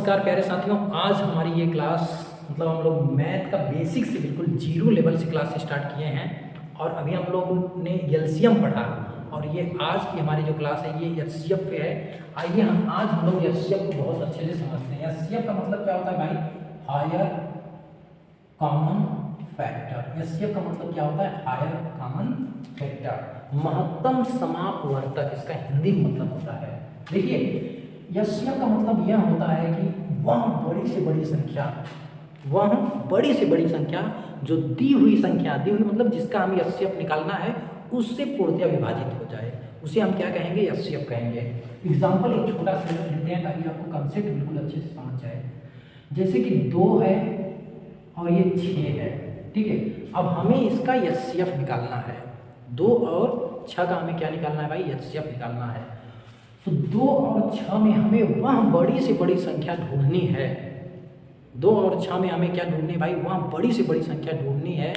नमस्कार प्यारे साथियों। आज हमारी ये क्लास मतलब हम लोग मैथ का बेसिक से बिल्कुल जीरो लेवल से क्लास स्टार्ट किए हैं और अभी हम लोग ने एलसीएम पढ़ा और ये आज की हमारी जो क्लास है ये एचसीएफ पे है। आइए हम लोग एचसीएफ को बहुत अच्छे से समझते हैं। एचसीएफ का मतलब क्या होता है भाई? Higher common factor. एचसीएफ का मतलब क्या होता है? हायर कॉमन फैक्टर, महत्तम समापवर्तक, इसका हिंदी में मतलब होता है। देखिए एचसीएफ का मतलब यह होता है कि वह बड़ी से बड़ी संख्या जो दी हुई मतलब जिसका हमें एचसीएफ निकालना है उससे पूर्णतया विभाजित हो जाए, उसे हम क्या कहेंगे? एचसीएफ कहेंगे। एग्जाम्पल एक छोटा सा लेते हैं ताकि आपको कंसेप्ट बिल्कुल अच्छे से समझ जाए। जैसे कि 2 है और ये 6 है, ठीक है। अब हमें इसका एचसीएफ निकालना है। 2 और 6 का हमें क्या निकालना है भाई? एचसीएफ निकालना है। तो 2 और 6 में हमें वह बड़ी से बड़ी संख्या ढूंढनी है। 2 और 6 में हमें क्या ढूंढनी है भाई? वह बड़ी से बड़ी संख्या ढूंढनी है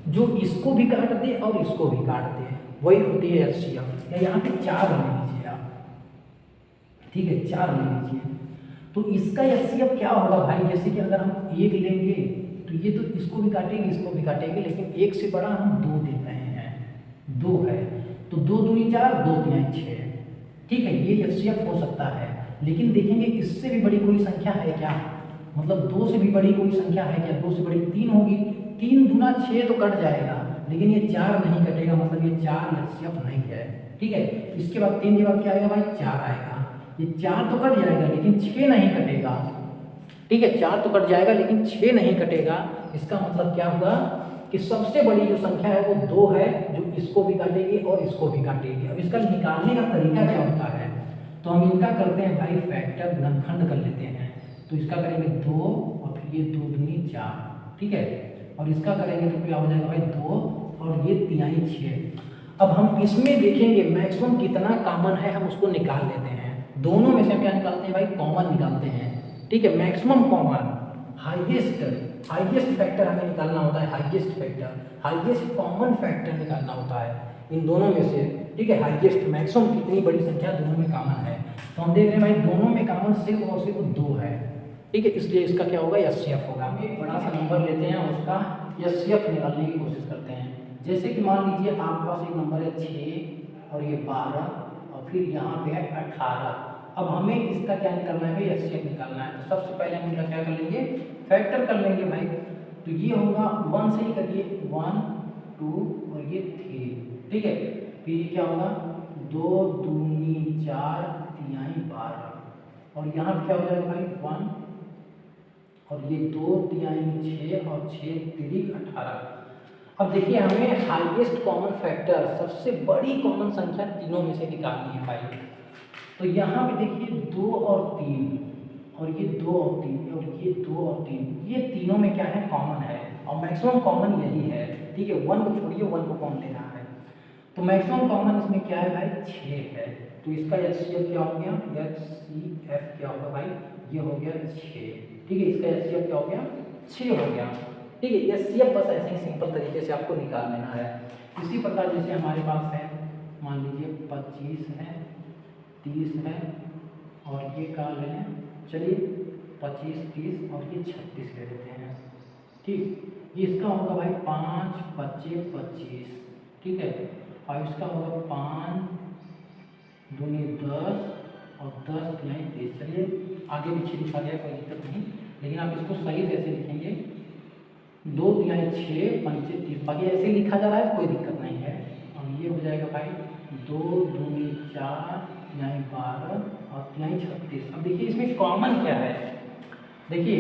जो इसको भी काट दे और इसको भी काट दे, वही होती है एचसीएफ। या यहाँ पे 4 ले लीजिए आप, ठीक है, 4 ले लीजिए। तो इसका एचसीएफ क्या होगा भाई? जैसे कि अगर हम 1 लेंगे तो ये तो इसको भी काटेंगे इसको भी काटेंगे, लेकिन 1 से बड़ा हम 2 दे रहे हैं। 2 है तो 2 दूनी 4, 2 तिहाई 6, ठीक है। ये एचसीएफ हो सकता है, लेकिन देखेंगे इससे भी बड़ी कोई संख्या है क्या? मतलब 2 से भी बड़ी कोई संख्या है क्या? 2 से बड़ी 3 होगी, 3 दूना 6 तो कट जाएगा, लेकिन ये 4 नहीं कटेगा, मतलब ये 4 एचसीएफ नहीं है, ठीक है। इसके बाद 3 के बाद क्या आएगा भाई? 4 आएगा। ये 4 तो कट जाएगा लेकिन 6 नहीं कटेगा, ठीक है। 4 तो कट जाएगा लेकिन 6 नहीं कटेगा। इसका मतलब क्या हुआ कि सबसे बड़ी जो संख्या है वो 2 है, जो इसको भी काटेगी और इसको भी काटेगी। अब इसका निकालने का तरीका क्या होता है? तो हम इनका करते हैं भाई फैक्टर, गुणनखंड कर लेते हैं। तो इसका करेंगे 2 और फिर ये 2 दूनी 4, ठीक है। और इसका करेंगे तो क्या हो जाएगा भाई? 2 और ये तिहाई 6। अब हम इसमें देखेंगे मैक्सिमम कितना कॉमन है, हम उसको निकाल लेते हैं। दोनों में से हम क्या निकालते हैं भाई? कॉमन निकालते हैं, ठीक है। मैक्सिमम कॉमन, हाईएस्ट फैक्टर हमें निकालना होता है। हाईएस्ट कॉमन फैक्टर निकालना होता है इन दोनों में से, ठीक है। हाईएस्ट मैक्सिमम कितनी बड़ी संख्या दोनों में कॉमन है, तो हम देख रहे हैं भाई दोनों में कॉमन सिर्फ और सिर्फ 2 है, ठीक है। इसलिए इसका क्या होगा? एचसीएफ होगा। हम एक बड़ा सा नंबर लेते हैं, उसका एचसीएफ निकालने की कोशिश करते हैं। जैसे कि मान लीजिए आपके पास एक नंबर है 6 और ये 12 और फिर यहाँ पे है 18। अब हमें इसका क्या निकालना है? एचसीएफ निकालना है। तो सबसे पहले हम इनका क्या कर लेंगे? फैक्टर कर लेंगे भाई। तो ये होगा 1 से ही करिए, 1 2 और ये 3, ठीक है। फिर ये क्या होगा? 2 दूनी 4 तिहाई 12 और यहाँ पे क्या हो जाएगा भाई? 1 और ये 2 तिहाई 6 और 6 तिरिक 18। अब देखिए हमें हाईएस्ट कॉमन फैक्टर, सबसे बड़ी कॉमन संख्या तीनों में से निकालनी है भाई। तो यहाँ पे देखिए 2 और 3 और ये 2 और 3 और ये 2 और 3, ये तीनों में क्या है? कॉमन है और मैक्सिमम कॉमन यही है, ठीक है। 1 को छोड़िए, 1 को कौन ले रहा है? तो मैक्सिमम कॉमन इसमें क्या है भाई? 6 है। तो इसका एचसीएफ क्या हो गया? एचसीएफ क्या होगा भाई? ये हो गया 6, ठीक है। इसका एचसीएफ क्या हो गया? 6 हो गया, ठीक है। एचसीएफ बस ऐसे ही सिंपल तरीके से आपको निकाल लेना है। इसी प्रकार जैसे हमारे पास है, मान लीजिए 25 है, 30 है और ये क्या ले लें? चलिए 25 30 और ये 36 ले लेते हैं, ठीक। ये इसका होगा भाई 5 25 25, ठीक है। और इसका होगा 5 दूनी 10 और 10 तिहाई 30। चलिए आगे पीछे लिखा गया, कोई दिक्कत नहीं, लेकिन आप इसको सही से ऐसे लिखेंगे 2 तिहाई 6 पंचे 30, बाकी ऐसे लिखा जा रहा है, कोई दिक्कत नहीं है। और ये हो जाएगा भाई 2 दूनी 4 तिहाई 12 और तिहाई 36। अब देखिए इसमें कॉमन क्या है? देखिए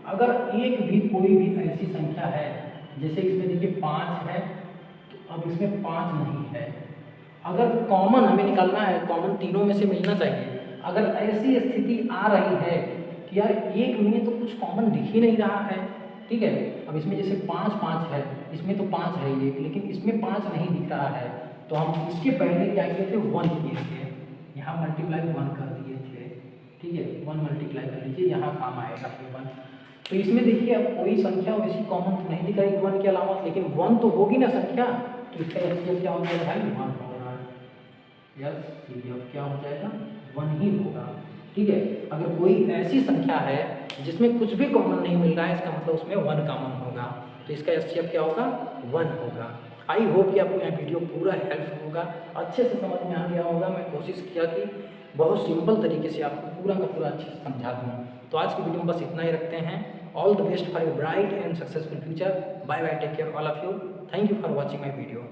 अगर एक भी कोई भी ऐसी संख्या है, जैसे इसमें देखिए 5 है, तो अब इसमें 5 नहीं है। अगर कॉमन हमें निकालना है, कॉमन तीनों में से मिलना चाहिए। अगर ऐसी स्थिति आ रही है कि यार एक में तो कुछ कॉमन दिख ही नहीं रहा है, ठीक है। अब इसमें जैसे 5 5 है, इसमें तो 5 है ही एक, लेकिन इसमें 5 नहीं दिख रहा है, तो हम इसके पहले क्या किए थे? 1 किए थे, यहाँ मल्टीप्लाई 1 कर दिए थे, ठीक है। 1 मल्टीप्लाई कर लीजिए, यहाँ काम आएगा फिर 1। तो इसमें देखिए अब कोई संख्या वैसी कॉमन तो नहीं दिख रही 1 के अलावा, लेकिन 1 तो होगी ना संख्या, तो इसका एचसीएफ क्या हो जाएगा भाई? 1 होगा। एचसीएफ क्या हो जाएगा? 1 ही होगा। ठीक है। अगर कोई ऐसी संख्या है जिसमें कुछ भी कॉमन नहीं मिल रहा है, इसका मतलब उसमें 1 कॉमन होगा, तो इसका एचसीएफ क्या होगा? 1 होगा। आई होप कि आपको यह वीडियो पूरा हेल्पफुल होगा, अच्छे से समझ में आ गया होगा। मैं कोशिश किया कि बहुत सिंपल तरीके से आपको पूरा का पूरा अच्छे से समझा दूँ। तो आज की वीडियो में बस इतना ही रखते हैं। All the best for your bright and successful future. Bye bye, take care all of you. Thank you for watching my video.